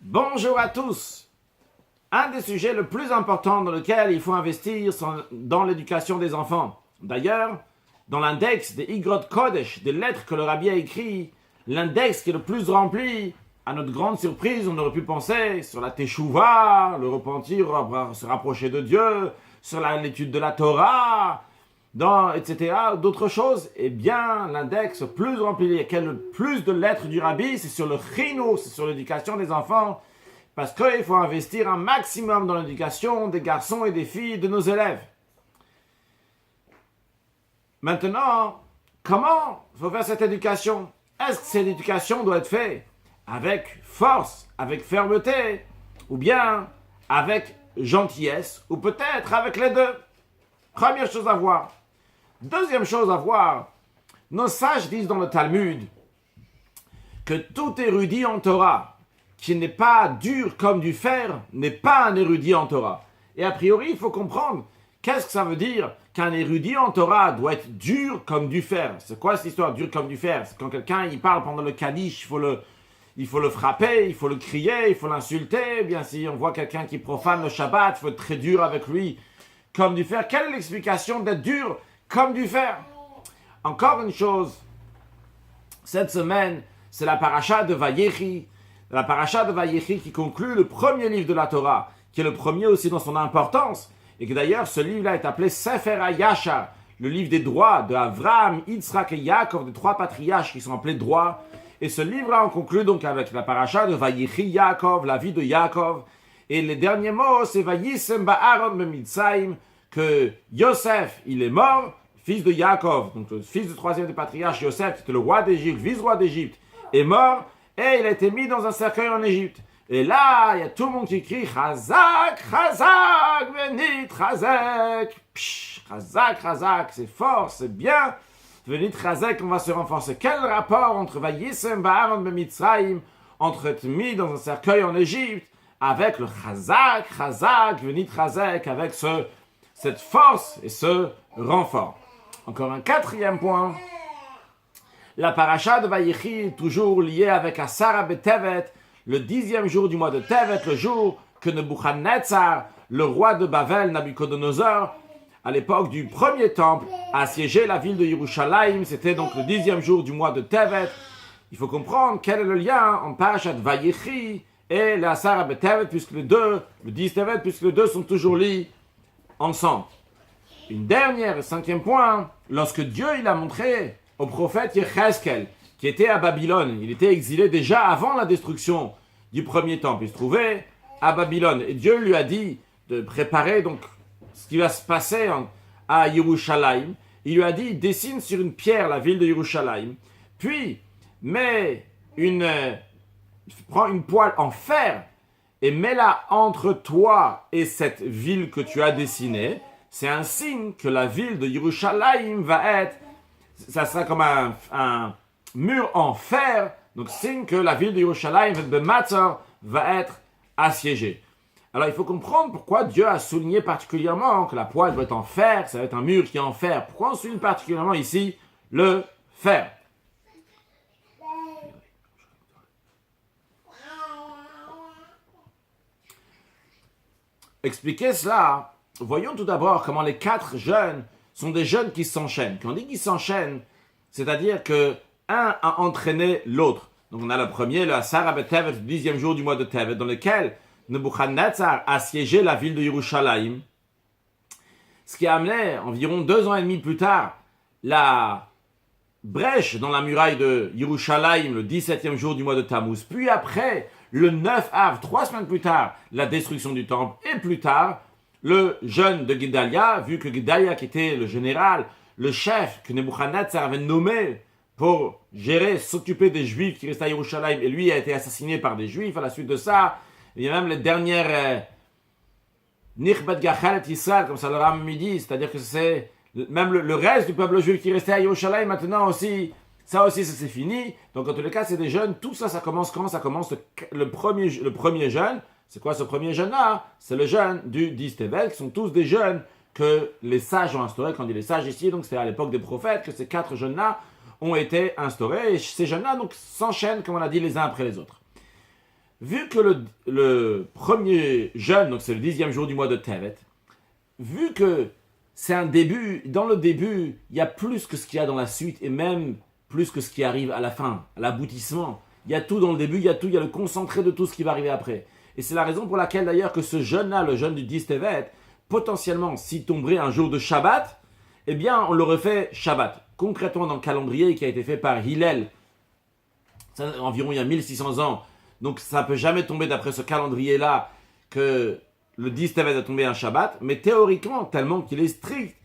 Bonjour à tous. Un des sujets le plus importants dans lequel il faut investir sont dans l'éducation des enfants. D'ailleurs, dans l'index des Igrot Kodesh, des lettres que le Rabbi a écrites, l'index qui est le plus rempli, à notre grande surprise, on aurait pu penser sur la Teshuvah, le repentir, se rapprocher de Dieu, sur l'étude de la Torah, etc., d'autres choses. Eh bien, l'index le plus rempli, lequel le plus de lettres du Rabbi, c'est sur le Chinour, c'est sur l'éducation des enfants, parce qu'il faut investir un maximum dans l'éducation des garçons et des filles de nos élèves. Maintenant, comment il faut faire cette éducation? Est-ce que cette éducation doit être faite avec force, avec fermeté, ou bien avec gentillesse, ou peut-être avec les deux? Première chose à voir. Deuxième chose à voir, nos sages disent dans le Talmud que tout érudit en Torah qui n'est pas dur comme du fer n'est pas un érudit en Torah. Et a priori, il faut comprendre qu'est-ce que ça veut dire qu'un érudit en Torah doit être dur comme du fer. C'est quoi cette histoire dur comme du fer? C'est quand quelqu'un il parle pendant le Kaddish, il faut le frapper, il faut le crier, il faut l'insulter. Bien si on voit quelqu'un qui profane le Shabbat, il faut être très dur avec lui comme du fer. Quelle est l'explication d'être dur comme du fer? Encore une chose, cette semaine, c'est la paracha de Vayechi. La paracha de Vayechi qui conclut le premier livre de la Torah, qui est le premier aussi dans son importance, et que d'ailleurs ce livre-là est appelé Sefer HaYashar, le livre des droits de Avraham, Yitzhak et Yaakov, des trois patriarches qui sont appelés droits. Et ce livre-là, on conclut donc avec la paracha de Vayechi Yaakov, la vie de Yaakov. Et les derniers mots, c'est Vayisem Ba'aron B'Mitzrayim, que Yosef, il est mort, fils de Yaakov, donc le fils du troisième des patriarches, Yosef, qui était le roi d'Égypte, vice-roi d'Égypte, est mort, et il a été mis dans un cercueil en Égypte. Et là, il y a tout le monde qui crie Chazak, Chazak, Venit, Chazak, Chazak, Chazak, c'est fort, c'est bien. Venit, Chazak, on va se renforcer. Quel rapport entre Vayisem Ba'aron B'Mitzrayim, entre être mis dans un cercueil en Égypte, avec le Chazak, Chazak, Venit, Chazak, avec cette force et ce renfort. Encore un quatrième point. La paracha de Vayechi est toujours liée avec Asara B'Tevet, le 10e jour du mois de Tevet, le jour que Nebuchadnezzar, le roi de Babel, Nabucodonosor, à l'époque du premier temple, a assiégé la ville de Yerushalayim. C'était donc le 10e jour du mois de Tevet. Il faut comprendre quel est le lien entre parachat Vayechi et la Asara B'Tevet, puisque les deux, le 10 Tevet, puisque les deux sont toujours liés ensemble. Une dernière, cinquième point, lorsque Dieu il a montré au prophète Yecheskel, qui était à Babylone, il était exilé déjà avant la destruction du premier temple, il se trouvait à Babylone, et Dieu lui a dit de préparer donc ce qui va se passer à Yerushalayim. Il lui a dit, dessine sur une pierre la ville de Yerushalayim, puis prends une poêle en fer, et mets-la entre toi et cette ville que tu as dessinée. C'est un signe que la ville de Yerushalayim va être, ça sera comme un mur en fer, donc signe que la ville de Yerushalayim va être assiégée. Alors il faut comprendre pourquoi Dieu a souligné particulièrement que la poêle doit être en fer, ça va être un mur qui est en fer. Pourquoi on souligne particulièrement ici le fer? Expliquer cela, voyons tout d'abord comment les 4 jeunes sont des jeunes qui s'enchaînent. Quand on dit qu'ils s'enchaînent, c'est-à-dire que un a entraîné l'autre. Donc on a le premier, le Asara B'Tevet, le 10e jour du mois de Tevet, dans lequel Nebuchadnezzar a assiégé la ville de Yerushalayim, ce qui a amené environ 2 ans et demi plus tard la brèche dans la muraille de Yerushalayim, le 17e jour du mois de Tammuz. Puis après, le 9 Av, 3 semaines plus tard, la destruction du temple. Et plus tard, le jeune de Gedalia, vu que Gedalia, qui était le général, le chef que Nebuchadnezzar avait nommé pour gérer, s'occuper des Juifs qui restaient à Yerushalayim, et lui a été assassiné par des Juifs. À la suite de ça, il y a même les dernières Nichbet Gachalet Israël, comme ça le Rambam dit, c'est-à-dire que c'est même le reste du peuple juif qui restait à Yerushalayim, maintenant aussi, ça c'est fini. Donc en tous les cas, c'est des jeunes. Tout ça, ça commence quand? Ça commence le premier jeune. C'est quoi ce premier jeune-là? C'est le jeune du 10 Tevet, qui sont tous des jeunes que les sages ont instaurés. Quand on dit les sages ici, donc c'était à l'époque des prophètes que ces 4 jeunes-là ont été instaurés. Et ces jeunes-là donc s'enchaînent, comme on a dit, les uns après les autres. vu que le premier jeûne, donc c'est le 10e jour du mois de Tevet, vu que c'est un début, dans le début, il y a plus que ce qu'il y a dans la suite, et même plus que ce qui arrive à la fin, à l'aboutissement. Il y a tout dans le début, il y a tout, il y a le concentré de tout ce qui va arriver après. Et c'est la raison pour laquelle d'ailleurs que ce jeûne-là, le jeûne du 10 Tevet, potentiellement, s'il tomberait un jour de Shabbat, eh bien, on l'aurait fait Shabbat. Concrètement, dans le calendrier qui a été fait par Hillel, environ il y a 1600 ans, donc ça ne peut jamais tomber d'après ce calendrier-là que le 10 Tevet a tombé un Shabbat, mais théoriquement, tellement qu'il est strict,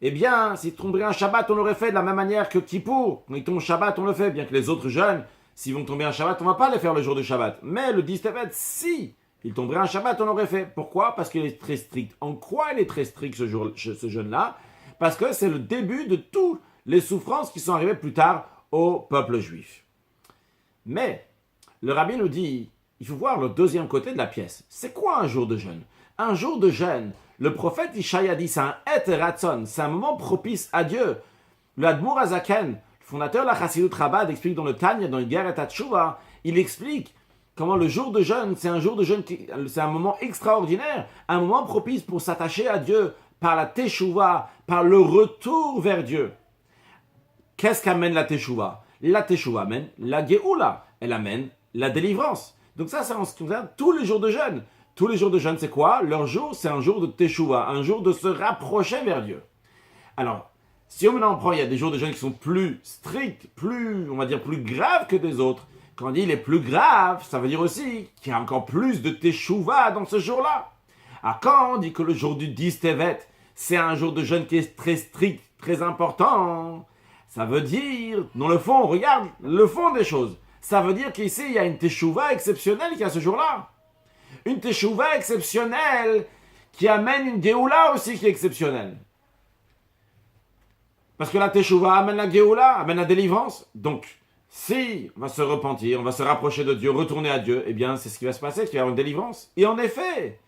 eh bien, s'il tomberait un Shabbat, on l'aurait fait de la même manière que Kippour. Quand il tombe Shabbat, on le fait, bien que les autres jeunes, s'ils vont tomber un Shabbat, on ne va pas les faire le jour de Shabbat. Mais le 10 Tevet, si il tomberait un Shabbat, on l'aurait fait. Pourquoi? Parce qu'il est très strict. En quoi il est très strict ce jeûne-là? Parce que c'est le début de toutes les souffrances qui sont arrivées plus tard au peuple juif. Mais, le rabbi nous dit, il faut voir le deuxième côté de la pièce. C'est quoi un jour de jeûne? Un jour de jeûne, le prophète Ishaïa dit, c'est un et ratzon, c'est un moment propice à Dieu. Le Admour Azaken, le fondateur de la Chassidut Chabad, explique dans le Tanya, dans le Ger et Tshuva, il explique comment le jour de jeûne, c'est un jour de jeûne, c'est un moment extraordinaire, un moment propice pour s'attacher à Dieu par la Teshuvah, par le retour vers Dieu. Qu'est-ce qu'amène la Teshuvah? La Teshuvah amène la Geoula, elle amène la délivrance. Donc ça en ce qui concerne tous les jours de jeûne. Tous les jours de jeûne, c'est quoi? Leur jour, c'est un jour de Teshuvah, un jour de se rapprocher vers Dieu. Alors, si on maintenant prend, il y a des jours de jeûne qui sont plus stricts, plus, on va dire, plus graves que des autres. Quand on dit les plus graves, ça veut dire aussi qu'il y a encore plus de Teshuvah dans ce jour-là. Alors quand on dit que le jour du 10 Tevet, c'est un jour de jeûne qui est très strict, très important, ça veut dire, dans le fond, regarde le fond des choses. Ça veut dire qu'ici, il y a une Teshuvah exceptionnelle qui a ce jour-là. Une Teshuvah exceptionnelle qui amène une Géoula aussi qui est exceptionnelle. Parce que la Teshuvah amène la Géoula, amène la délivrance. Donc, si on va se repentir, on va se rapprocher de Dieu, retourner à Dieu, eh bien, c'est ce qui va se passer, il va y avoir une délivrance. Et en effet,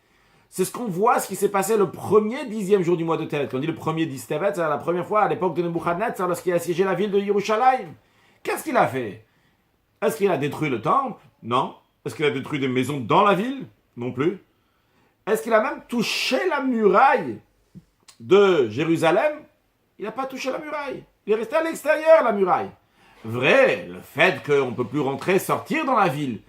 c'est ce qu'on voit, ce qui s'est passé le premier 10e jour du mois de Tevet. Quand on dit le premier 10 Tevet, c'est la première fois à l'époque de Nebuchadnezzar, lorsqu'il a assiégé la ville de Yerushalayim. Qu'est-ce qu'il a fait? Est-ce qu'il a détruit le temple? Non. Est-ce qu'il a détruit des maisons dans la ville? Non plus. Est-ce qu'il a même touché la muraille de Jérusalem? Il n'a pas touché la muraille. Il est resté à l'extérieur, la muraille. Vrai, le fait qu'on ne peut plus rentrer, sortir dans la ville,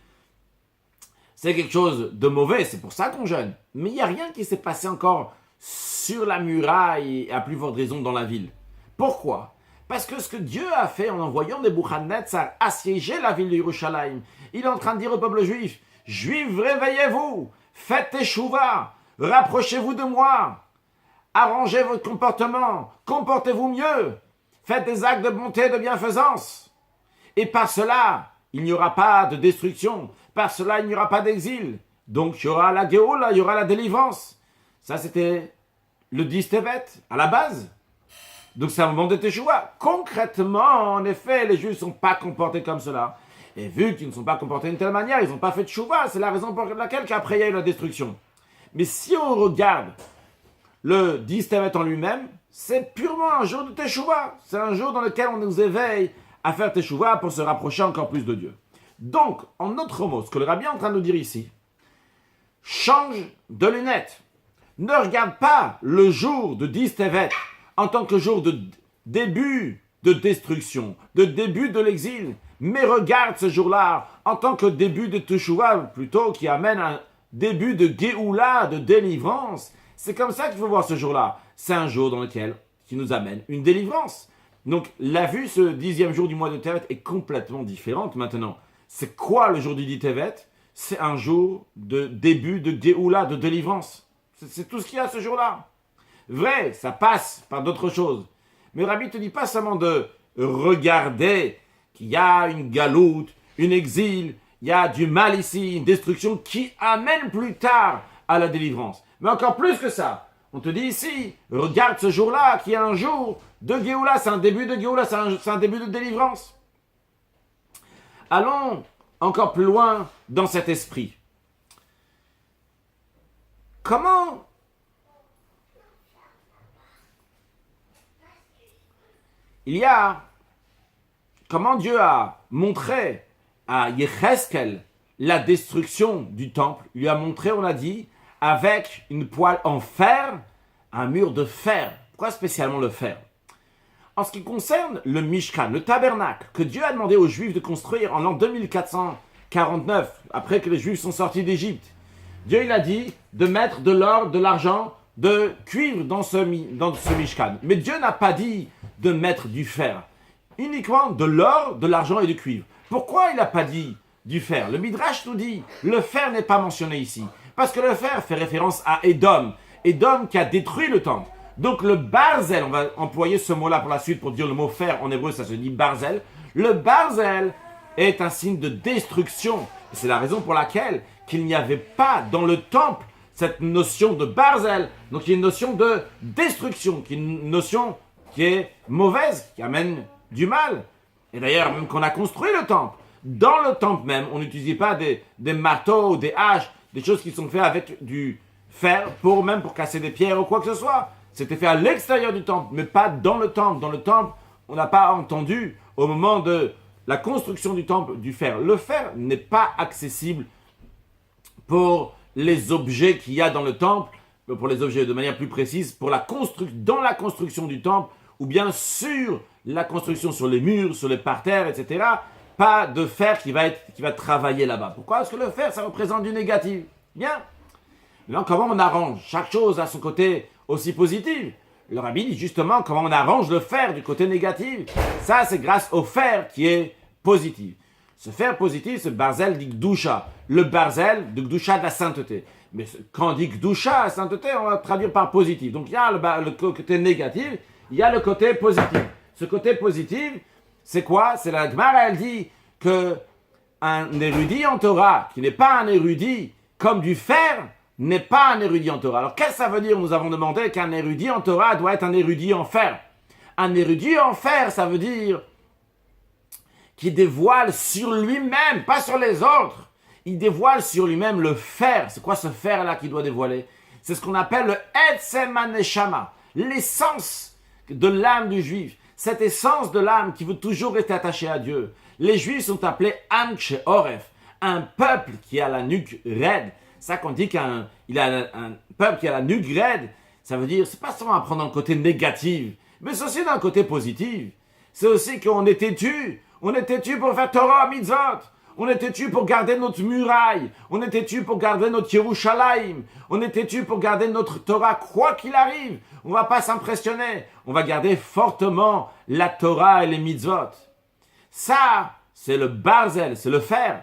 c'est quelque chose de mauvais, c'est pour ça qu'on jeûne. Mais il n'y a rien qui s'est passé encore sur la muraille et à plus forte raison dans la ville. Pourquoi? Parce que ce que Dieu a fait en envoyant Nebuchadnezzar assiéger la ville de Yerushalayim, il est en train de dire au peuple juif, Juifs, réveillez-vous, faites Teshuvah, rapprochez-vous de moi, arrangez votre comportement, comportez-vous mieux, faites des actes de bonté et de bienfaisance. Et par cela, il n'y aura pas de destruction, par cela, il n'y aura pas d'exil. Donc, il y aura la Géoula, il y aura la délivrance. Ça, c'était le 10 Tevet, à la base. Donc, c'est un moment de Teshuvah. Concrètement, en effet, les Juifs ne sont pas comportés comme cela. Et vu qu'ils ne sont pas comportés d'une telle manière, ils n'ont pas fait de Teshuvah. C'est la raison pour laquelle qu'après, il y a eu la destruction. Mais si on regarde le 10 Tevet en lui-même, c'est purement un jour de Teshuvah. C'est un jour dans lequel on nous éveille à faire Teshuvah pour se rapprocher encore plus de Dieu. Donc, en autre mot, ce que le rabbi est en train de nous dire ici, change de lunettes. Ne regarde pas le jour de 10 Tevet en tant que jour de début de destruction, de début de l'exil, mais regarde ce jour-là en tant que début de Teshuvah, plutôt qui amène un début de Géoula, de délivrance. C'est comme ça qu'il faut voir ce jour-là. C'est un jour dans lequel qui nous amène une délivrance. Donc, la vue, ce 10e jour du mois de Tevet est complètement différente maintenant. C'est quoi le jour du 10 Tevet? C'est un jour de début de Géoula, de délivrance. C'est tout ce qu'il y a ce jour-là. Vrai, ça passe par d'autres choses. Mais Rabbi ne te dit pas seulement de regarder qu'il y a une galoute, une exil, il y a du mal ici, une destruction qui amène plus tard à la délivrance. Mais encore plus que ça, on te dit ici, regarde ce jour-là qui est un jour de Géoula, c'est un début de Géoula, c'est un début de délivrance. Allons encore plus loin dans cet esprit. Comment Dieu a montré à Yecheskel la destruction du temple. Il lui a montré, on a dit, avec une poêle en fer, un mur de fer. Pourquoi spécialement le fer? En ce qui concerne le Mishkan, le tabernacle, que Dieu a demandé aux Juifs de construire en l'an 2449, après que les Juifs sont sortis d'Égypte, Dieu il a dit de mettre de l'or, de l'argent, de cuivre dans ce Mishkan. Mais Dieu n'a pas dit de mettre du fer, uniquement de l'or, de l'argent et du cuivre. Pourquoi il n'a pas dit du fer? Le Midrash nous dit, le fer n'est pas mentionné ici, parce que le fer fait référence à Édom, Édom qui a détruit le temple. Donc le barzel, on va employer ce mot-là pour la suite pour dire le mot fer, en hébreu ça se dit barzel. Le barzel est un signe de destruction. C'est la raison pour laquelle qu'il n'y avait pas dans le temple cette notion de barzel. Donc il y a une notion de destruction, qui est une notion qui est mauvaise, qui amène du mal. Et d'ailleurs, même qu'on a construit le temple, dans le temple même, on n'utilisait pas des marteaux, des haches, des choses qui sont faites avec du fer, pour casser des pierres ou quoi que ce soit. C'était fait à l'extérieur du temple, mais pas dans le temple. Dans le temple, on n'a pas entendu, au moment de la construction du temple, du fer. Le fer n'est pas accessible pour les objets qu'il y a dans le temple, pour les objets de manière plus précise, dans la construction du temple, ou bien sur la construction sur les murs, sur les parterres, etc. Pas de fer qui va travailler là-bas. Pourquoi? Parce que le fer, ça représente du négatif. Bien. Maintenant, comment on arrange? Chaque chose a son côté aussi positif. Le rabbi dit justement comment on arrange le fer du côté négatif. Ça, c'est grâce au fer qui est positif. Ce fer positif, ce barzel dit Gdusha. Le barzel de Gdusha de la sainteté. Mais quand on dit Gdusha, la sainteté, on va traduire par positif. Donc il y a le côté négatif, il y a le côté positif. Ce côté positif, c'est quoi? C'est la Gemara, elle dit que un érudit en Torah, qui n'est pas un érudit comme du fer, n'est pas un érudit en Torah. Alors qu'est-ce que ça veut dire? Nous avons demandé qu'un érudit en Torah doit être un érudit en fer. Un érudit en fer, ça veut dire qu'il dévoile sur lui-même, pas sur les autres. Il dévoile sur lui-même le fer. C'est quoi ce fer-là qu'il doit dévoiler? C'est ce qu'on appelle le Etzem HaNeshama, l'essence de l'âme du juif. Cette essence de l'âme qui veut toujours rester attachée à Dieu. Les juifs sont appelés Am Oref, un peuple qui a la nuque raide. Ça qu'on dit qu'il a un peuple qui a la nuque raide, ça veut dire, c'est pas seulement à prendre un côté négatif, mais c'est aussi d'un côté positif. C'est aussi qu'on est têtu. On est têtu pour faire Torah Mitzvot. On est têtu pour garder notre muraille. On est têtu pour garder notre Yerushalayim. On est têtu pour garder notre Torah, quoi qu'il arrive. On va pas s'impressionner. On va garder fortement la Torah et les Mitzvot. Ça, c'est le barzel, c'est le fer.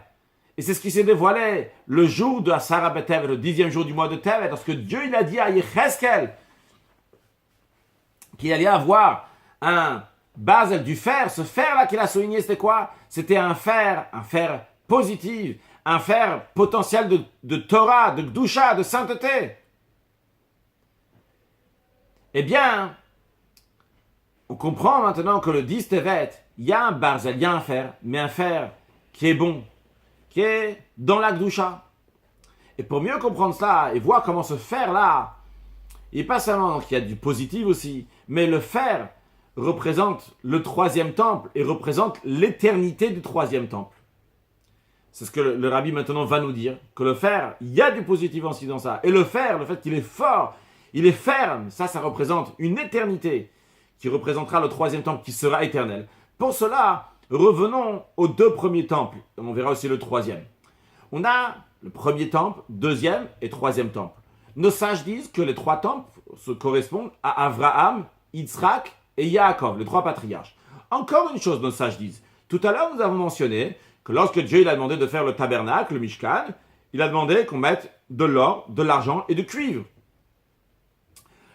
Et c'est ce qui s'est dévoilé le jour de Asara B'Tevet, le 10e jour du mois de Tevet, lorsque Dieu il a dit à Yecheskel qu'il allait avoir un barzel du fer. Ce fer-là qu'il a souligné, c'était quoi? C'était un fer positif, un fer potentiel de Torah, de Gdusha, de sainteté. Eh bien, on comprend maintenant que le 10 Tevet, il y a un barzel, il y a un fer, mais un fer qui est bon, qui est dans la Gdusha. Et pour mieux comprendre ça et voir comment ce fer-là, il n'est pas seulement qu'il y a du positif aussi, mais le fer représente le 3e temple et représente l'éternité du 3e temple. C'est ce que le rabbi maintenant va nous dire, que le fer, il y a du positif aussi dans ça. Et le fer, le fait qu'il est fort, il est ferme, ça représente une éternité qui représentera le 3e temple qui sera éternel. Pour cela, revenons aux 2 premiers temples. On verra aussi le 3e. On a le 1er temple, 2e et 3e temple. Nos sages disent que les 3 temples se correspondent à Abraham, Yitzhak et Yaakov, les 3 patriarches. Encore une chose, nos sages disent. Tout à l'heure, nous avons mentionné que lorsque Dieu il a demandé de faire le tabernacle, le Mishkan, il a demandé qu'on mette de l'or, de l'argent et du cuivre.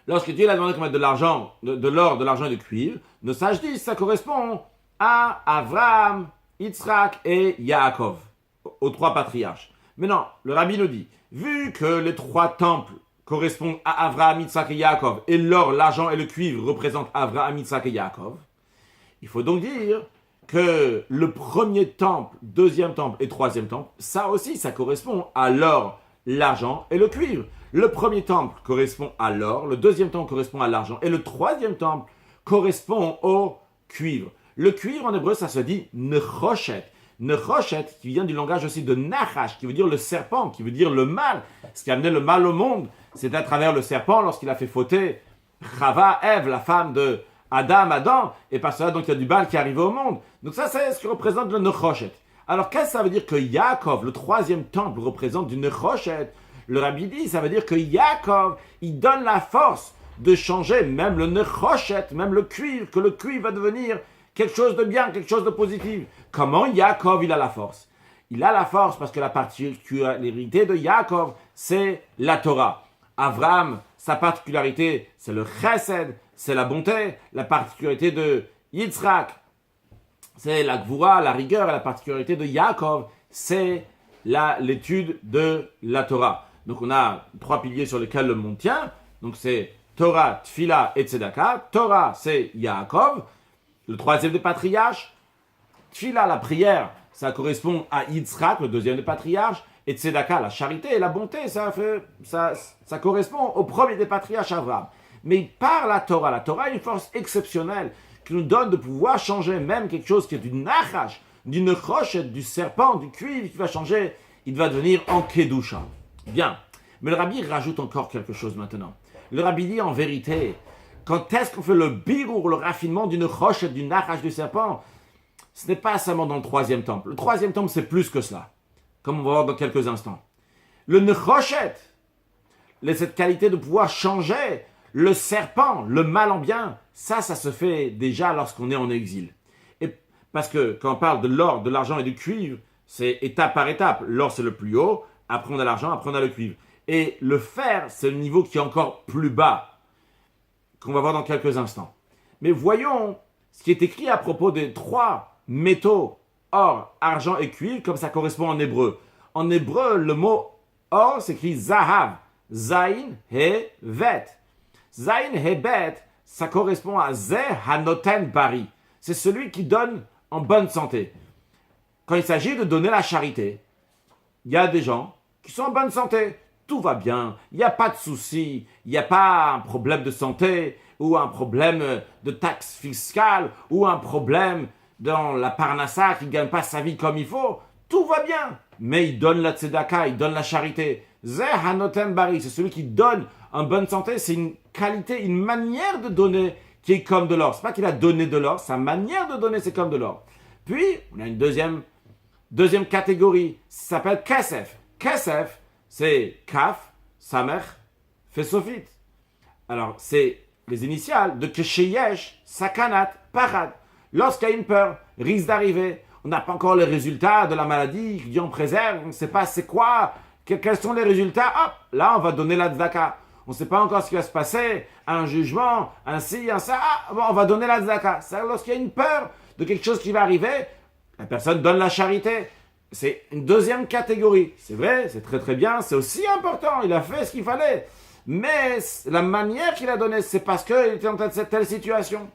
Lorsque Dieu il a demandé qu'on mette de l'argent, de l'or, de l'argent et du cuivre, nos sages disent que ça correspond à Abraham, Yitzhak et Yaakov, aux 3 patriarches. Mais non, le rabbi nous dit, vu que les 3 temples correspondent à Abraham, Yitzhak et Yaakov, et l'or, l'argent et le cuivre représentent Abraham, Yitzhak et Yaakov, il faut donc dire que le 1er temple, 2e temple et 3e temple, ça aussi, ça correspond à l'or, l'argent et le cuivre. Le 1er temple correspond à l'or, le 2e temple correspond à l'argent, et le 3e temple correspond au cuivre. Le cuivre, en hébreu, ça se dit nechoshet. Nechoshet, qui vient du langage aussi de Nachash, qui veut dire le serpent, qui veut dire le mal. Ce qui a amené le mal au monde, c'est à travers le serpent, lorsqu'il a fait fauter Chava, Ève, la femme de Adam, et par cela, donc il y a du mal qui est arrivé au monde. Donc ça, c'est ce que représente le Nechoshet. Alors, qu'est-ce que ça veut dire que Yaakov, le troisième temple, représente du Nechoshet? Le Rabbi dit, ça veut dire que Yaakov, il donne la force de changer même le Nechoshet, même le cuivre, que le cuivre va devenir quelque chose de bien, quelque chose de positif. Comment Yaakov, il a la force? Il a la force parce que la particularité de Yaakov, c'est la Torah. Abraham, sa particularité, c'est le chesed, c'est la bonté. La particularité de Yitzhak, c'est la gvura, la rigueur. Et la particularité de Yaakov, c'est l'étude de la Torah. Donc on a 3 piliers sur lesquels le monde tient. Donc c'est Torah, Tfila et Tzedaka. Torah, c'est Yaakov, le troisième des patriarches. Tfila, la prière, ça correspond à Yitzhak, le deuxième des patriarches. Et Tzedaka, la charité et la bonté, ça correspond au premier des patriarches, Abraham. Mais par la Torah a une force exceptionnelle qui nous donne de pouvoir changer même quelque chose qui est du nachash, du nechoshet, du serpent, du cuivre, qui va changer, il va devenir en kedusha. Bien, mais le Rabbi rajoute encore quelque chose maintenant. Le Rabbi dit en vérité, quand est-ce qu'on fait le birour, le raffinement du nechoshet, du nachash, du serpent, ce n'est pas seulement dans le troisième temple. Le troisième temple, c'est plus que cela, comme on va voir dans quelques instants. Le nechoshet, cette qualité de pouvoir changer le serpent, le mal en bien, ça se fait déjà lorsqu'on est en exil. Et parce que quand on parle de l'or, de l'argent et du cuivre, c'est étape par étape. L'or, c'est le plus haut, après on a l'argent, après on a le cuivre. Et le fer, c'est le niveau qui est encore plus bas, qu'on va voir dans quelques instants. Mais voyons ce qui est écrit à propos des 3 métaux, or, argent et cuivre, comme ça correspond en hébreu. En hébreu, le mot or s'écrit zahav, zain, he, vet. Zain, he, bet, ça correspond à ze hanoten bari. C'est celui qui donne en bonne santé. Quand il s'agit de donner la charité, il y a des gens qui sont en bonne santé. Tout va bien, il n'y a pas de souci, il n'y a pas un problème de santé, ou un problème de taxe fiscale, ou un problème dans la parnassa qui ne gagne pas sa vie comme il faut. Tout va bien. Mais il donne la tzedaka, il donne la charité. Zeh hanoten bari, c'est celui qui donne en bonne santé. C'est une qualité, une manière de donner qui est comme de l'or. C'est pas qu'il a donné de l'or, sa manière de donner, c'est comme de l'or. Puis, on a une deuxième catégorie, ça s'appelle kesef. Kesef, c'est kaf, samer, fesofit. Alors, c'est les initiales de kesheyesh, sakanat, parad. Lorsqu'il y a une peur, risque d'arriver, on n'a pas encore les résultats de la maladie, Dieu en préserve, on ne sait pas c'est quoi, quels sont les résultats, hop, là on va donner la tzedaka. On ne sait pas encore ce qui va se passer, un jugement, un ci, un ça, bon, on va donner la tzedaka. Lorsqu'il y a une peur de quelque chose qui va arriver, la personne donne la charité. C'est une deuxième catégorie. C'est vrai, c'est très très bien, c'est aussi important, il a fait ce qu'il fallait. Mais la manière qu'il a donné, c'est parce qu'il était dans telle situation.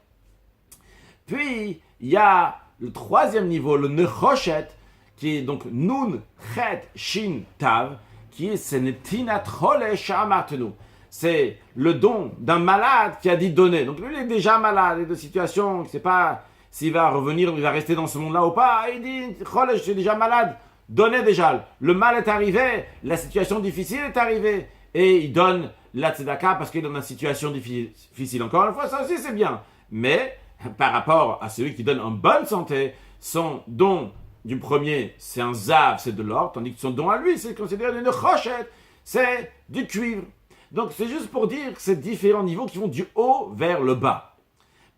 Puis, il y a le troisième niveau, le nechoshet, qui est donc nun, chet, shin, tav, qui est senetinat chole sha'amartenu. C'est le don d'un malade qui a dit donner. Donc lui, il est déjà malade, il est de situation, il ne sait pas s'il va revenir, il va rester dans ce monde-là ou pas. Il dit, chole, je suis déjà malade, donnez déjà. Le mal est arrivé, la situation difficile est arrivée. Et il donne la tzedaka parce qu'il est dans une situation difficile. Encore une fois, ça aussi c'est bien. Mais par rapport à celui qui donne en bonne santé, son don du premier, c'est un zav, c'est de l'or, tandis que son don à lui, c'est considéré une rochette, c'est du cuivre. Donc c'est juste pour dire que c'est différents niveaux qui vont du haut vers le bas.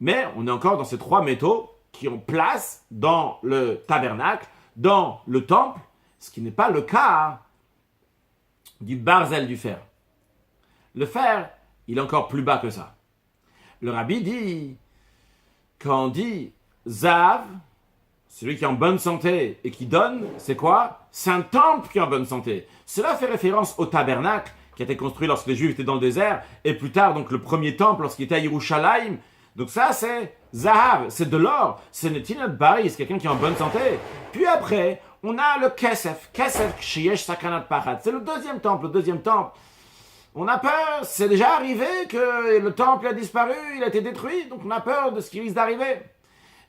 Mais on est encore dans ces 3 métaux qui ont place dans le tabernacle, dans le temple, ce qui n'est pas le cas du barzel, du fer. Le fer, il est encore plus bas que ça. Le Rabbi dit, quand on dit zav, celui qui est en bonne santé et qui donne, c'est quoi? C'est un temple qui est en bonne santé. Cela fait référence au tabernacle qui a été construit lorsque les Juifs étaient dans le désert, et plus tard, donc le premier temple lorsqu'il était à Yerushalayim. Donc ça, c'est zahav, c'est de l'or, c'est netinat bari, c'est quelqu'un qui est en bonne santé. Puis après, on a le kesef, ksheyesh sakanat parad. C'est le deuxième temple, On a peur, c'est déjà arrivé que le temple a disparu, il a été détruit, donc on a peur de ce qui risque d'arriver.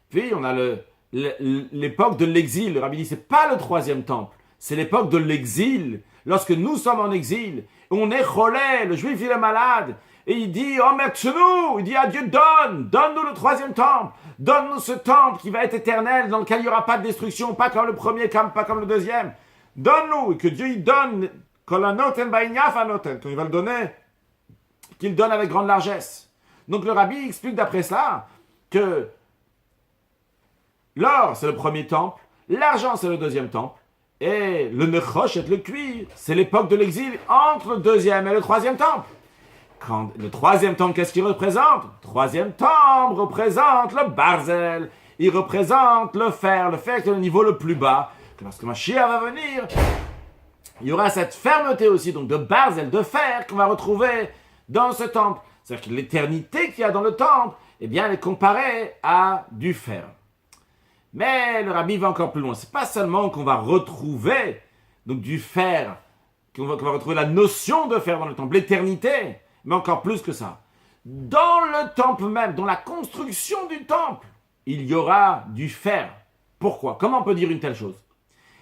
Puis on a le l'époque de l'exil. Le rabbi dit, c'est pas le troisième temple, c'est l'époque de l'exil. Lorsque nous sommes en exil, on est cholé, le juif il est malade, et il dit, oh nous, il dit à Dieu, donne-nous le troisième temple, donne-nous ce temple qui va être éternel, dans lequel il n'y aura pas de destruction, pas comme le premier, pas comme le deuxième. Donne-nous, et que Dieu il donne, quand il va le donner, qu'il donne avec grande largesse. Donc le rabbi explique d'après cela que l'or c'est le premier temple, l'argent c'est le deuxième temple, et le nechosh et le cuir, c'est l'époque de l'exil entre le deuxième et le troisième temple. Quand le troisième temple, qu'est-ce qu'il représente? Le troisième temple représente le barzel, il représente le fer qui est le niveau le plus bas. Lorsque Mashiach va venir, il y aura cette fermeté aussi, donc de barzel, de fer, qu'on va retrouver dans ce temple. C'est-à-dire que l'éternité qu'il y a dans le temple, eh bien, elle est comparée à du fer. Mais le rabbi va encore plus loin. C'est pas seulement qu'on va retrouver donc du fer, qu'on va retrouver la notion de fer dans le temple, l'éternité, mais encore plus que ça. Dans le temple même, dans la construction du temple, il y aura du fer. Pourquoi? Comment on peut dire une telle chose?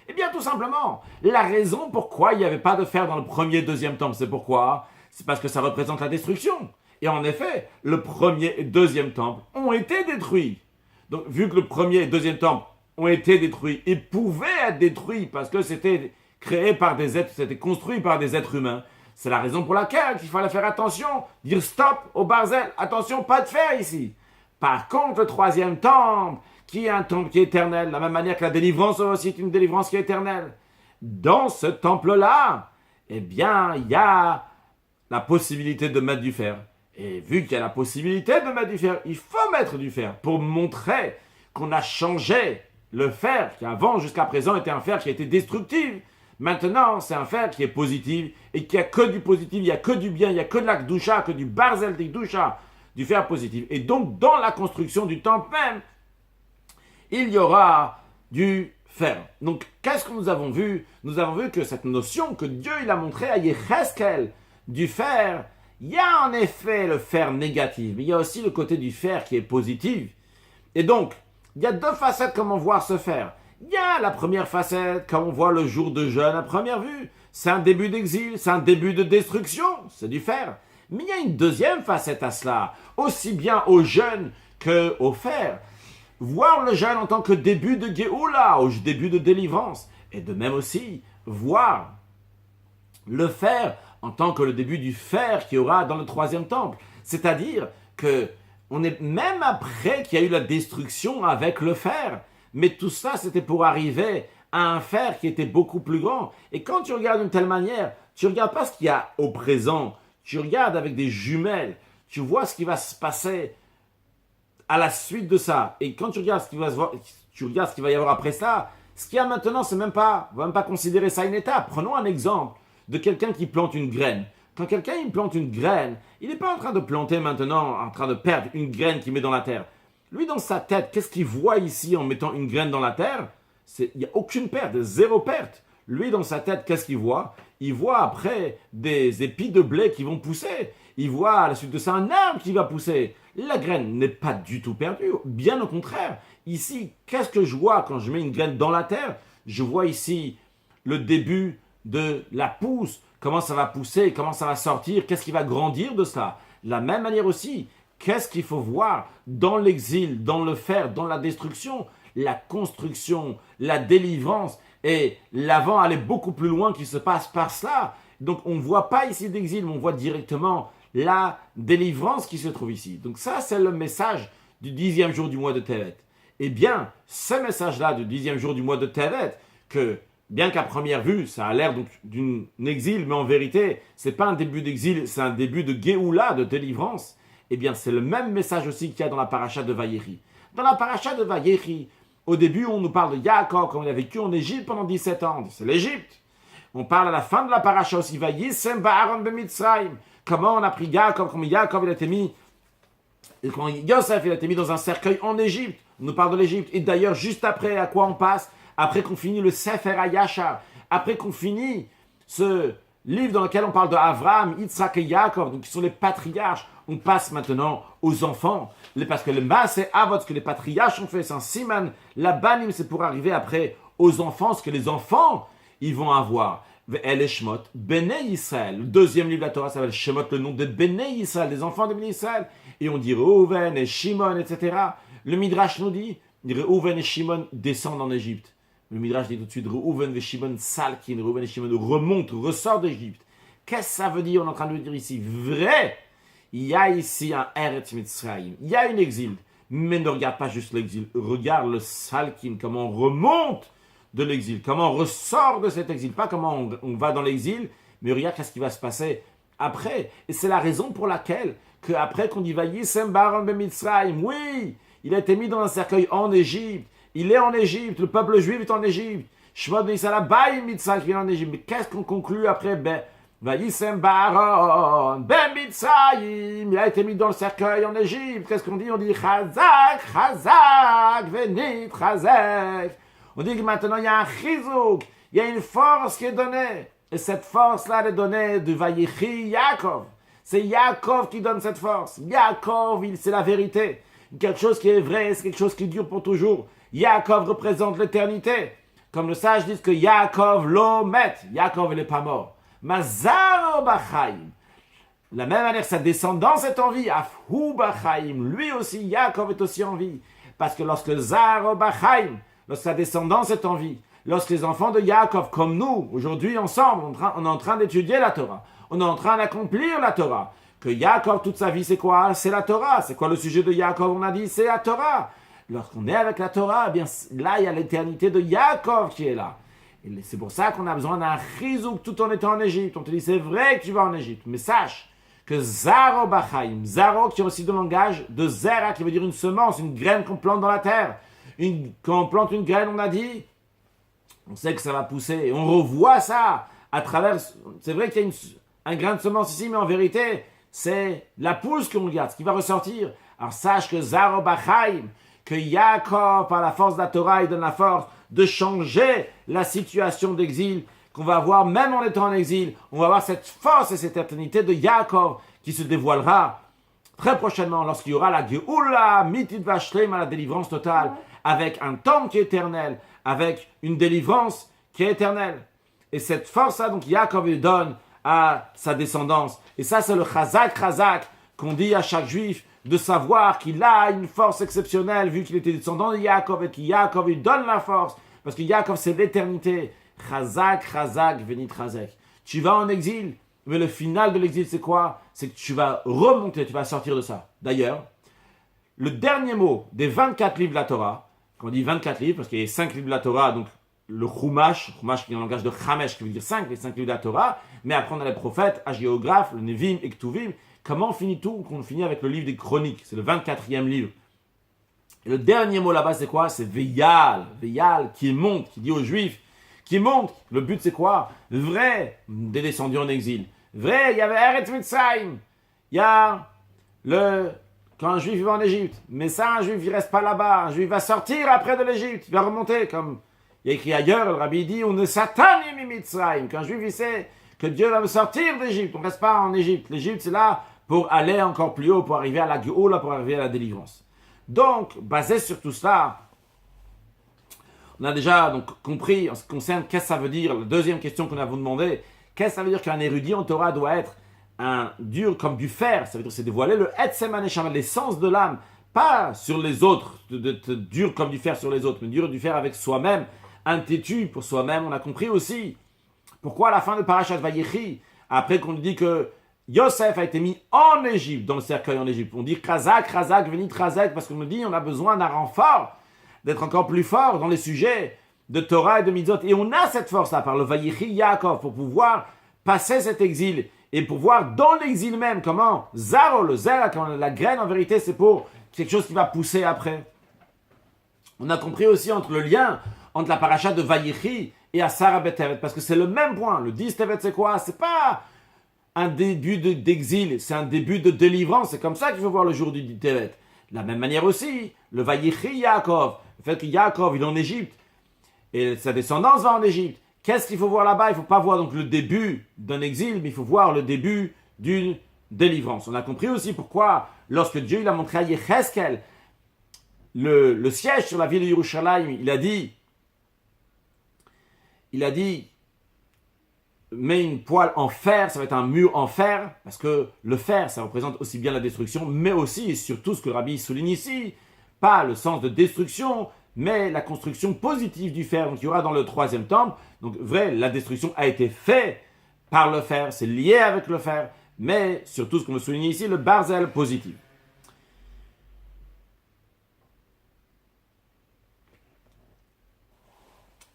Eh bien, tout simplement, la raison pourquoi il n'y avait pas de fer dans le premier et deuxième temple, c'est pourquoi? C'est parce que ça représente la destruction. Et en effet, le premier et deuxième temple ont été détruits. Donc, vu que le premier et deuxième temple ont été détruits, ils pouvaient être détruits parce que c'était créé par des êtres, c'était construit par des êtres humains. C'est la raison pour laquelle il fallait faire attention, dire stop au barzel, attention, pas de fer ici. Par contre, le troisième temple, qui est un temple qui est éternel, de la même manière que la délivrance aussi est une délivrance qui est éternelle. Dans ce temple-là, eh bien, il y a la possibilité de mettre du fer. Et vu qu'il y a la possibilité de mettre du fer, il faut mettre du fer pour montrer qu'on a changé le fer qui avant, jusqu'à présent, était un fer qui était destructif. Maintenant, c'est un fer qui est positif et qui a que du positif, il n'y a que du bien, il n'y a que de la kdusha, que du barzel de kdusha, du fer positif. Et donc, dans la construction du temple même, il y aura du fer. Donc, qu'est-ce que nous avons vu? Nous avons vu que cette notion que Dieu il a montrée à Yecheskel du fer, il y a en effet le fer négatif, mais il y a aussi le côté du fer qui est positif. Et donc, il y a deux facettes comment voir ce fer. Il y a la première facette, comme on voit le jour de jeûne à première vue. C'est un début d'exil, c'est un début de destruction, c'est du fer. Mais il y a une deuxième facette à cela, aussi bien au jeûne qu'au fer. Voir le jeûne en tant que début de Géoula, au début de délivrance. Et de même aussi, voir le fer en tant que le début du fer qu'il y aura dans le troisième temple. C'est-à-dire que on est même après qu'il y a eu la destruction avec le fer. Mais tout ça, c'était pour arriver à un fer qui était beaucoup plus grand. Et quand tu regardes d'une telle manière, tu ne regardes pas ce qu'il y a au présent. Tu regardes avec des jumelles. Tu vois ce qui va se passer à la suite de ça. Et quand tu regardes ce qu'il va y avoir après ça, ce qu'il y a maintenant, on ne va même pas considérer ça une étape. Prenons un exemple de quelqu'un qui plante une graine. Quand quelqu'un il plante une graine, il n'est pas en train de planter maintenant, en train de perdre une graine qu'il met dans la terre. Lui, dans sa tête, qu'est-ce qu'il voit ici en mettant une graine dans la terre? Il n'y a aucune perte, zéro perte. Lui, dans sa tête, qu'est-ce qu'il voit? Il voit après des épis de blé qui vont pousser. Il voit à la suite de ça un arbre qui va pousser. La graine n'est pas du tout perdue, bien au contraire. Ici, qu'est-ce que je vois quand je mets une graine dans la terre? Je vois ici le début de la pousse, comment ça va pousser, comment ça va sortir, qu'est-ce qui va grandir de ça. De la même manière aussi, qu'est-ce qu'il faut voir dans l'exil, dans le fer, dans la destruction, la construction, la délivrance, et l'avant aller beaucoup plus loin qui se passe par cela. Donc on ne voit pas ici d'exil, mais on voit directement la délivrance qui se trouve ici. Donc ça, c'est le message du 10e jour du mois de Tevet. Eh bien, ce message-là du 10e jour du mois de Tevet, que bien qu'à première vue, ça a l'air donc d'un exil, mais en vérité, ce n'est pas un début d'exil, c'est un début de Géoula, de délivrance. Eh bien, c'est le même message aussi qu'il y a dans la paracha de Vayechi. Dans la paracha de Vayechi, au début, on nous parle de Yaakov, quand il a vécu en Égypte pendant 17 ans. C'est l'Égypte. On parle à la fin de la paracha aussi, Vayisem ba'aron b'Mitzrayim. Comment on a pris Yaakov, comment Yaakov il a été mis, et comment Yosef il a été mis dans un cercueil en Égypte. On nous parle de l'Égypte. Et d'ailleurs, juste après, à quoi on passe? Après qu'on finit le Sefer HaYashar, après qu'on finit livre dans lequel on parle de Avraham, Yitzhak et Yaakov, donc qui sont les patriarches. On passe maintenant aux enfants, parce que le Maaseh Avot, ce que les patriarches ont fait, c'est un siman, la banim, c'est pour arriver après aux enfants, ce que les enfants, ils vont avoir. El et Shemot, Bnei Yisrael. Le deuxième livre de la Torah s'appelle Shemot, le nom de Bnei Yisrael, des enfants de Bnei Yisrael. Et on dit Reuven et Shimon, etc. Le Midrash nous dit, Reuven et Shimon descendent en Égypte. Le Midrash dit tout de suite, Reuven et Shimon salkin, Reuven et Shimon remontent, ressortent d'Égypte. Qu'est-ce que ça veut dire? On est en train de le dire ici. Vrai, il y a ici un Eretz Mitzrayim, il y a une exil. Mais ne regarde pas juste l'exil, regarde le salkin, comment on remonte de l'exil, comment on ressort de cet exil, pas comment on va dans l'exil, mais regarde qu'est-ce qui va se passer après. Et c'est la raison pour laquelle, après qu'on dit Vayisem Baron ben Mitzrayim, oui, il a été mis dans un cercueil en Égypte, il est en Égypte, le peuple juif est en Égypte, Shemot ben Yisrael Baïm Mitzrayim, il est en Égypte, mais qu'est-ce qu'on conclut après? Vayisem Baron ben Mitzrayim, il a été mis dans le cercueil en Égypte, qu'est-ce qu'on dit? On dit Chazak, Chazak, Venit, Chazak. On dit que maintenant il y a un chizouk, il y a une force qui est donnée. Et cette force-là, elle est donnée de Vayichi Yaakov. C'est Yaakov qui donne cette force. Yaakov, c'est la vérité. Quelque chose qui est vrai, c'est quelque chose qui dure pour toujours. Yaakov représente l'éternité. Comme le sage dit que Yaakov l'omet. Yaakov, il n'est pas mort. Mazaro Bachaim. La même manière que sa descendance est en vie, Afhu Bachaim. Lui aussi, Yaakov est aussi en vie. Parce que lorsque Zaro Bachaim, lorsque sa descendance est en vie, lorsque les enfants de Yaakov, comme nous, aujourd'hui ensemble, on est en train d'étudier la Torah, on est en train d'accomplir la Torah, que Yaakov, toute sa vie, c'est quoi? C'est la Torah. C'est quoi le sujet de Yaakov? On a dit, c'est la Torah. Lorsqu'on est avec la Torah, eh bien là, il y a l'éternité de Yaakov qui est là. Et c'est pour ça qu'on a besoin d'un chizouk tout en étant en Égypte. On te dit, c'est vrai que tu vas en Égypte, mais sache que Zaro Bachaim, Zaro qui est aussi de langage de Zera, qui veut dire une semence, une graine qu'on plante dans la terre. Quand on plante une graine, on a dit, on sait que ça va pousser. Et on revoit ça à travers... C'est vrai qu'il y a un grain de semence ici, mais en vérité, c'est la pousse qu'on regarde, ce qui va ressortir. Alors sache que Zaro Bachaim, que Yaakov, par la force de la Torah, il donne la force de changer la situation d'exil qu'on va avoir même en étant en exil. On va avoir cette force et cette éternité de Yaakov qui se dévoilera très prochainement lorsqu'il y aura la Geoula, Mitit Vashlem, à la délivrance totale, avec un temple qui est éternel, avec une délivrance qui est éternelle. Et cette force-là, donc Yaakov lui donne à sa descendance. Et ça, c'est le Chazak qu'on dit à chaque juif, de savoir qu'il a une force exceptionnelle, vu qu'il était descendant de Yaakov, et que Yaakov lui donne la force, parce que Yaakov, c'est l'éternité. Chazak, venit Chazak. Tu vas en exil, mais le final de l'exil, c'est quoi? C'est que tu vas remonter, tu vas sortir de ça. D'ailleurs, le dernier mot des 24 livres de la Torah, quand on dit 24 livres, parce qu'il y a 5 livres de la Torah, donc le Chumash qui est un langage de Chamesh, qui veut dire 5, les 5 livres de la Torah, mais après on a les prophètes, hagiographes, le Nevim et Ktuvim. Comment on finit tout? On finit avec le livre des Chroniques, c'est le 24e livre. Et le dernier mot là-bas, c'est quoi? C'est Veyal, qui monte, qui dit aux Juifs, qui monte. Le but, c'est quoi? Vrai, des descendus en exil. Vrai, il y avait Eretz Mitzrayim. Il y a quand un Juif va en Égypte. Mais ça, un Juif, il reste pas là-bas. Un Juif va sortir après de l'Égypte. Il va remonter, comme il y a écrit ailleurs, le Rabbi dit, on ne satani mi Mitzrayim. Qu'un Juif, il sait que Dieu va me sortir d'Égypte. On ne reste pas en Égypte. L'Égypte, c'est là pour aller encore plus haut, pour arriver à la Géoula, pour arriver à la délivrance. Donc, basé sur tout cela, on a déjà donc compris en ce qui concerne qu'est-ce que ça veut dire. La deuxième question qu'on a vous demandé, qu'est-ce que ça veut dire qu'un érudit en Torah doit être un dur comme du fer? Ça veut dire que c'est dévoiler le Etzem HaNeshama, l'essence de l'âme, pas sur les autres, dur comme du fer sur les autres, mais dur du fer avec soi-même, un têtu pour soi-même. On a compris aussi pourquoi à la fin de Parashat Vayechi, après qu'on dit que Yosef a été mis en Égypte, dans le cercueil en Égypte. On dit Chazak, venit Chazak, parce qu'on nous dit on a besoin d'un renfort, d'être encore plus fort dans les sujets de Torah et de Mitzvot. Et on a cette force-là par le Vayechi Yaakov pour pouvoir passer cet exil et pour voir dans l'exil même comment Zaro, le Zera, la graine en vérité, c'est pour quelque chose qui va pousser après. On a compris aussi entre le lien entre la paracha de Vayechi et Asara Betevet, parce que c'est le même point. Le 10 Tevet, c'est quoi? C'est pas un début d'exil, c'est un début de délivrance. C'est comme ça qu'il faut voir le jour du Tevet. De la même manière aussi, le Vayechi Yaakov, le fait que Yaakov il est en Égypte, et sa descendance va en Égypte, Qu'est-ce qu'il faut voir là-bas? Il ne faut pas voir donc le début d'un exil, mais il faut voir le début d'une délivrance. On a compris aussi pourquoi, lorsque Dieu il a montré à Yecheskel le siège sur la ville de Yerushalayim, il a dit, mets une poêle en fer, ça va être un mur en fer, parce que le fer, ça représente aussi bien la destruction, mais aussi et surtout ce que Rabbi souligne ici, pas le sens de destruction, mais la construction positive du fer. Donc il y aura dans le troisième temple, donc vrai, la destruction a été faite par le fer, c'est lié avec le fer, mais surtout ce qu'on me souligne ici, le barzel positif.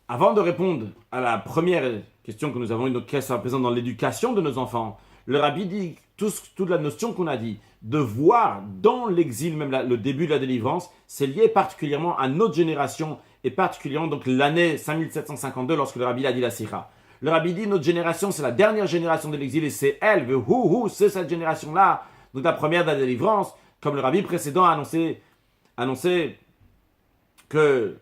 Avant de répondre à la première question que nous avons eue, donc qu'est-ce que ça représente dans l'éducation de nos enfants, le Rabbi dit toute la notion qu'on a dit, de voir dans l'exil, même le début de la délivrance, c'est lié particulièrement à notre génération, et particulièrement donc l'année 5752, lorsque le Rabbi a dit la Sikha. Le Rabbi dit, notre génération, c'est la dernière génération de l'exil, et c'est elle, c'est cette génération-là, donc la première de la délivrance, comme le Rabbi précédent a annoncé que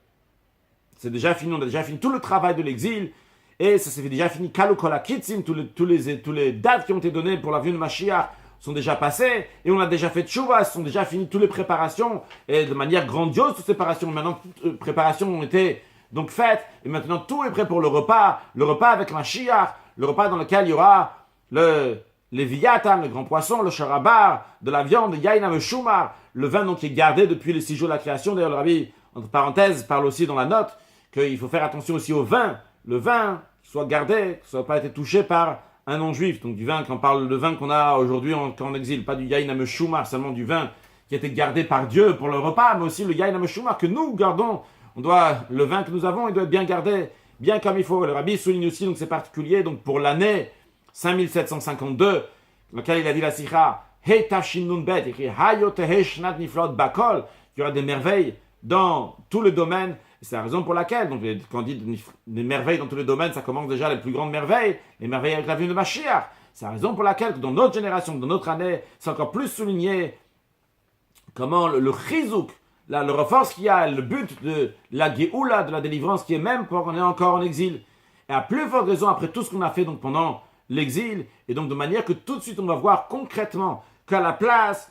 c'est déjà fini, on a déjà fini tout le travail de l'exil, et ça s'est déjà fini, Kalokola Kitsin, tous les dates qui ont été données pour la venue de Mashiach sont déjà passées, et on a déjà fait Tchouva, sont déjà finies toutes les préparations, et de manière grandiose, toutes ces préparations ont été donc faites, et maintenant tout est prêt pour le repas avec Mashiach, le repas dans lequel il y aura le Viatan, le grand poisson, le charabar, de la viande, le yaïna, le shumar, le vin donc qui est gardé depuis les 6 jours de la création. D'ailleurs, le Rabbi, entre parenthèses, parle aussi dans la note qu'il faut faire attention aussi au vin. Le vin soit gardé, que ça n'a pas été touché par un non-juif. Donc du vin, quand on parle de vin qu'on a aujourd'hui en exil, pas du yaïna meshumar, seulement du vin qui a été gardé par Dieu pour le repas, mais aussi le yaïna meshumar que nous gardons. Le vin que nous avons, il doit être bien gardé, bien comme il faut. Le Rabbi souligne aussi, donc c'est particulier, donc pour l'année 5752, dans laquelle il a dit la sikha, Hey Tafshin Nun Bet, écrit Hayot Shnat Niflot Bakol, il y aura des merveilles dans tout le domaine. C'est la raison pour laquelle, donc, quand on dit des merveilles dans tous les domaines, ça commence déjà les plus grandes merveilles, les merveilles avec la venue de Mashiach. C'est la raison pour laquelle, dans notre génération, dans notre année, c'est encore plus souligné comment le chizouk, le reforce qu'il y a, le but de la Géoula, de la délivrance, qui est même quand on est encore en exil. Et à plus forte raison, après tout ce qu'on a fait donc, pendant l'exil, et donc de manière que tout de suite on va voir concrètement qu'à la place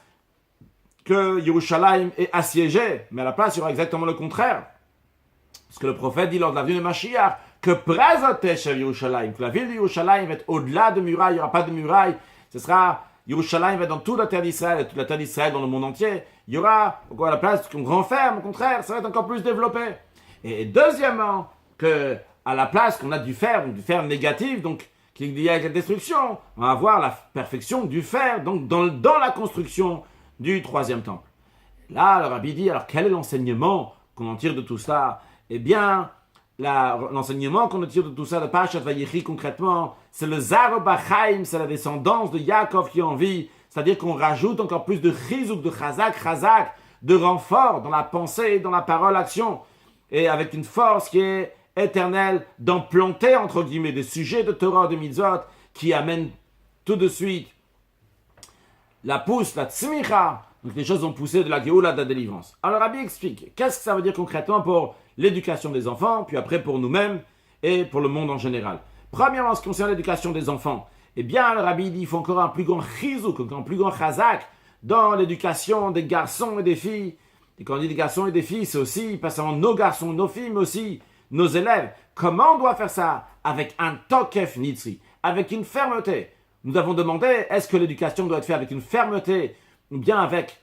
que Yerushalayim est assiégé, mais à la place il y aura exactement le contraire. Parce que le prophète dit lors de la venue de Mashiach que Prazotesh Yerushalayim, que la ville de Yerushalayim va être au-delà de murailles, il n'y aura pas de murailles, ce sera Yerushalayim va être dans toute la terre d'Israël, et toute la terre d'Israël dans le monde entier, il y aura encore à la place qu'une grande ferme, au contraire, ça va être encore plus développé. Et deuxièmement, que à la place qu'on a du fer négatif, donc qui est lié avec la destruction, on va avoir la perfection du fer, donc dans la construction du troisième temple. Là, le Rabbi dit, alors quel est l'enseignement qu'on en tire de tout ça? Eh bien, l'enseignement qu'on en tire de tout ça, de Parashat Vayechi concrètement, c'est le Zar Bachaim, c'est la descendance de Yaakov qui est en vie, c'est-à-dire qu'on rajoute encore plus de chizouk, de chazak, de renfort dans la pensée, dans la parole, action, et avec une force qui est éternelle d'implanter, entre guillemets, des sujets de Torah, de Mitzvot, qui amènent tout de suite la pousse, la tzmicha, donc les choses ont poussé de la Géoula, de la délivrance. Alors Rabbi explique, qu'est-ce que ça veut dire concrètement pour l'éducation des enfants, puis après pour nous-mêmes et pour le monde en général. Premièrement, en ce qui concerne l'éducation des enfants, eh bien, le Rabbi dit qu'il faut encore un plus grand chizouk, un plus grand chazak dans l'éducation des garçons et des filles. Et quand on dit des garçons et des filles, c'est aussi, pas seulement nos garçons, nos filles, mais aussi nos élèves. Comment on doit faire ça? Avec un tokef nitzri, avec une fermeté. Nous avons demandé, est-ce que l'éducation doit être faite avec une fermeté ou bien avec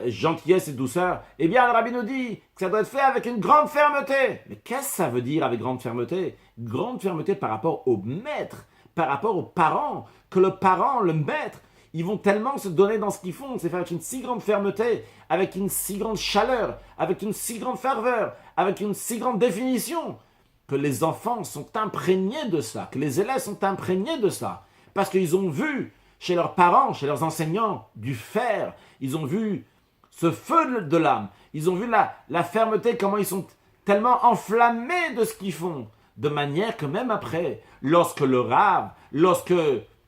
gentillesse et douceur? Eh bien, le Rabbi nous dit que ça doit être fait avec une grande fermeté. Mais qu'est-ce que ça veut dire avec grande fermeté? Grande fermeté par rapport au maître, par rapport aux parents, que le parent, le maître, ils vont tellement se donner dans ce qu'ils font, c'est faire avec une si grande fermeté, avec une si grande chaleur, avec une si grande ferveur, avec une si grande définition, que les enfants sont imprégnés de ça, que les élèves sont imprégnés de ça, parce qu'ils ont vu chez leurs parents, chez leurs enseignants, du fer, ils ont vu ce feu de l'âme, ils ont vu la fermeté, comment ils sont tellement enflammés de ce qu'ils font, de manière que même après, lorsque le rave, lorsque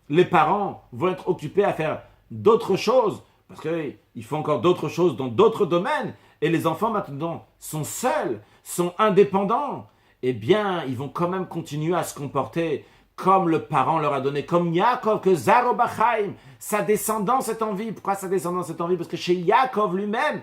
les parents vont être occupés à faire d'autres choses, parce qu'ils font encore d'autres choses dans d'autres domaines, et les enfants maintenant sont seuls, sont indépendants, eh bien, ils vont quand même continuer à se comporter comme le parent leur a donné, comme Yaakov, que Zaro Bachaim, sa descendance est en vie. Pourquoi sa descendance est en vie? Parce que chez Yaakov lui-même,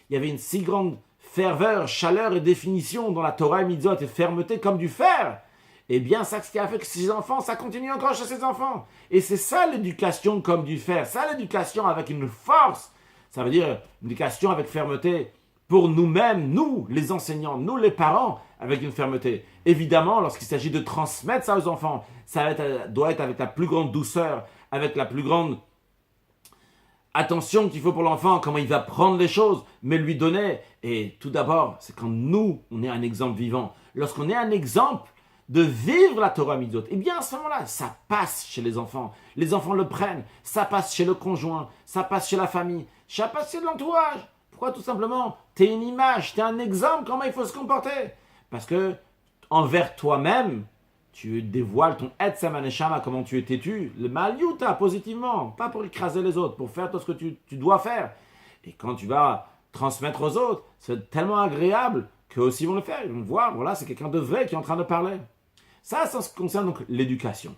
il y avait une si grande ferveur, chaleur et définition dans la Torah et Mitzvot et fermeté comme du fer. Eh bien, ça, ce qui a fait que ses enfants, ça continue encore chez ses enfants. Et c'est ça l'éducation comme du fer, ça l'éducation avec une force. Ça veut dire une éducation avec fermeté pour nous-mêmes, nous, les enseignants, nous, les parents, avec une fermeté. Évidemment, lorsqu'il s'agit de transmettre ça aux enfants, doit être avec la plus grande douceur, avec la plus grande attention qu'il faut pour l'enfant, comment il va prendre les choses, mais lui donner. Et tout d'abord, c'est quand nous, on est un exemple vivant. Lorsqu'on est un exemple de vivre la Torah Mitzvot, eh bien à ce moment-là, ça passe chez les enfants. Les enfants le prennent, ça passe chez le conjoint, ça passe chez la famille, ça passe chez l'entourage. Pourquoi? Tout simplement, tu es une image, tu es un exemple, comment il faut se comporter. Parce que envers toi-même, tu dévoiles ton Etzem Haneshama, comment tu es têtu, le Maliuta, positivement, pas pour écraser les autres, pour faire tout ce que tu dois faire. Et quand tu vas transmettre aux autres, c'est tellement agréable qu'eux aussi vont le faire. Ils vont voir, voilà, c'est quelqu'un de vrai qui est en train de parler. Ça ce qui concerne donc l'éducation.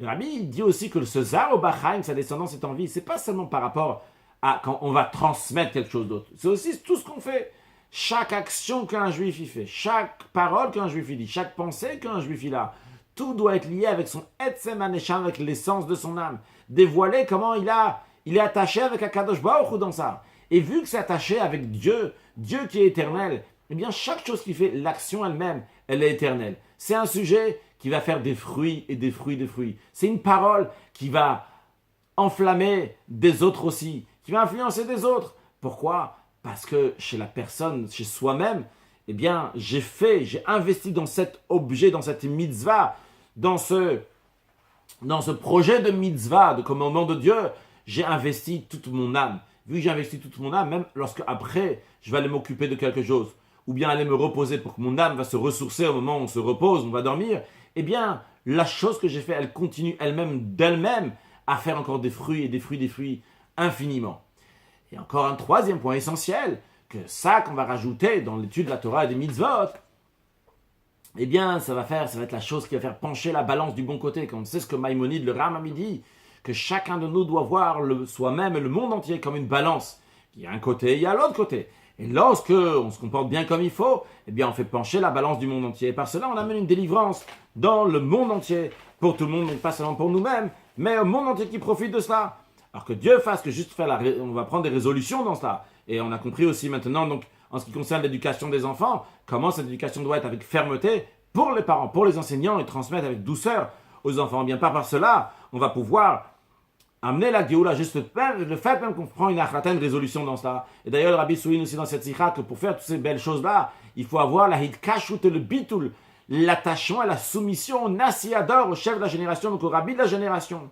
Le Rabbi dit aussi que ce Zaro Bachaim, sa descendance est en vie, c'est pas seulement par rapport à quand on va transmettre quelque chose d'autre. C'est aussi tout ce qu'on fait. Chaque action qu'un juif y fait, chaque parole qu'un juif y dit, chaque pensée qu'un juif y a, tout doit être lié avec son Etzem Haneshama, avec l'essence de son âme. Dévoiler comment il est attaché avec Akadosh Baruch Hu dans ça. Et vu que c'est attaché avec Dieu, Dieu qui est éternel, eh bien chaque chose qu'il fait, l'action elle-même, elle est éternelle. C'est un sujet qui va faire des fruits et des fruits, des fruits. C'est une parole qui va enflammer des autres aussi, qui va influencer des autres. Pourquoi? Parce que chez la personne, chez soi-même, eh bien, j'ai investi dans cet objet, dans cette mitzvah, dans ce projet de mitzvah, de commandement de Dieu, j'ai investi toute mon âme. Vu que j'ai investi toute mon âme, même lorsque après, je vais aller m'occuper de quelque chose, ou bien aller me reposer pour que mon âme va se ressourcer au moment où on se repose, on va dormir, eh bien, la chose que j'ai fait, elle continue d'elle-même à faire encore des fruits et des fruits, des fruits infiniment. Et encore un troisième point essentiel, que ça qu'on va rajouter dans l'étude de la Torah et des mitzvot, eh bien, ça va être la chose qui va faire pencher la balance du bon côté. Comme on sait ce que Maïmonide, le Rambam, dit, que chacun de nous doit voir soi-même et le monde entier comme une balance. Il y a un côté, il y a l'autre côté. Et lorsque on se comporte bien comme il faut, eh bien, on fait pencher la balance du monde entier. Et par cela, on amène une délivrance dans le monde entier, pour tout le monde, donc pas seulement pour nous-mêmes, mais au monde entier qui profite de cela. Alors que Dieu fasse que juste on va prendre des résolutions dans cela. Et on a compris aussi maintenant, donc, en ce qui concerne l'éducation des enfants, comment cette éducation doit être avec fermeté pour les parents, pour les enseignants, et transmettre avec douceur aux enfants. Bien pas par cela, on va pouvoir amener la Géoula, juste le fait même qu'on prend une résolution dans cela. Et d'ailleurs, le Rabbi souligne aussi dans cette sikha que pour faire toutes ces belles choses-là, il faut avoir la hitkashut et le bitul, l'attachement et la soumission au Nasiador, au chef de la génération, donc au Rabbi de la génération.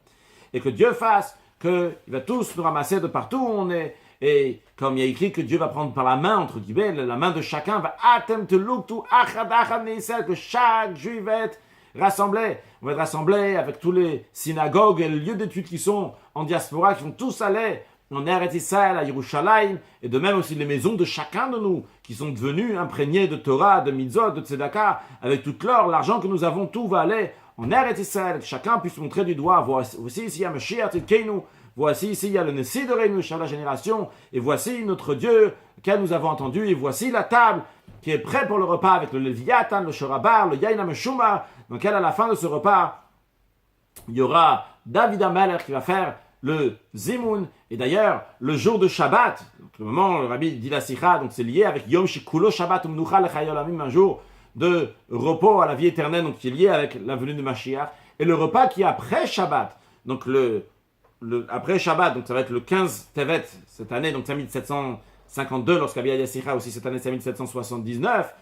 Et que Dieu fasse qu'il va tous nous ramasser de partout où on est. Et comme il y a écrit que Dieu va prendre par la main, entre guillemets, la main de chacun, va que chaque juif va être rassemblé. On va être rassemblé avec tous les synagogues et les lieux d'études qui sont en diaspora, qui vont tous aller en Eretz Israël, à Yerushalayim, et de même aussi les maisons de chacun de nous, qui sont devenues imprégnées de Torah, de Mitzvot, de Tzedaka, avec toute l'or, l'argent que nous avons, tout va aller en Eretz Israël, que chacun puisse montrer du doigt, voici ici il y a Mashiach Tzidkeinu, voici ici il y a le Nessi de Reinu, chef de la génération, et voici notre Dieu, auquel nous avons entendu, et voici la table qui est prête pour le repas, avec le Leviathan, le Shorabar, le Yain HaMeshuma, dans lequel à la fin de ce repas, il y aura David Ameler qui va faire le Zimoun, et d'ailleurs, le jour de Shabbat, donc le moment où le Rabbi dit la Sikha, donc c'est lié avec Yom Shikulo Shabbat Umnucha Lechayol Amim, un jour de repos à la vie éternelle, donc qui est lié avec la venue de Mashiach, et le repas qui est après Shabbat, donc après Shabbat, donc ça va être le 15 Tevet cette année, donc c'est 1752, lorsqu'Abi Yassicha aussi cette année c'est 1779,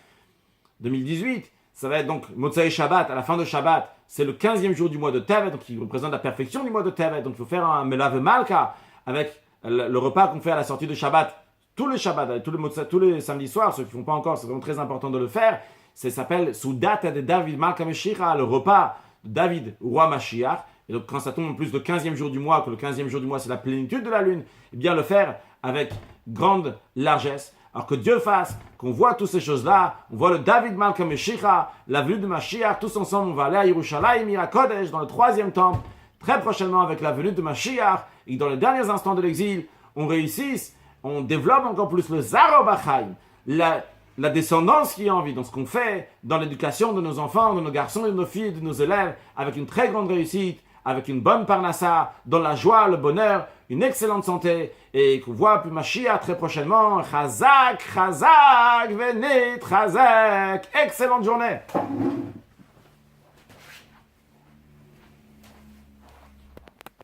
2018, ça va être donc Motsai Shabbat, à la fin de Shabbat, c'est le 15e jour du mois de Tevet, donc qui représente la perfection du mois de Tevet, donc il faut faire un Melav Malka avec le repas qu'on fait à la sortie de Shabbat, tous les Shabbats, tous les samedis soirs, ceux qui ne font pas encore, c'est vraiment très important de le faire, ça s'appelle Soudat de David Malka Meshicha, le repas de David, roi Mashiach, et donc quand ça tombe en plus le 15e jour du mois, que le 15e jour du mois c'est la plénitude de la lune, eh bien le faire avec grande largesse, Alors que Dieu fasse qu'on voit toutes ces choses-là, on voit le David Malka Meshicha, la venue de Mashiach, tous ensemble on va aller à Yerushalayim, Ira Kodesh, dans le 3e temple, très prochainement avec la venue de Mashiach, et dans les derniers instants de l'exil, on réussisse, on développe encore plus le Zaro Bachaim, la descendance qui est en vie, dans ce qu'on fait, dans l'éducation de nos enfants, de nos garçons et de nos filles, de nos élèves, avec une très grande réussite, avec une bonne parnassa, dans la joie, le bonheur, une excellente santé, et qu'on voit puis Mashiach très prochainement. Chazak, Chazak, venez, Chazak. Excellente journée.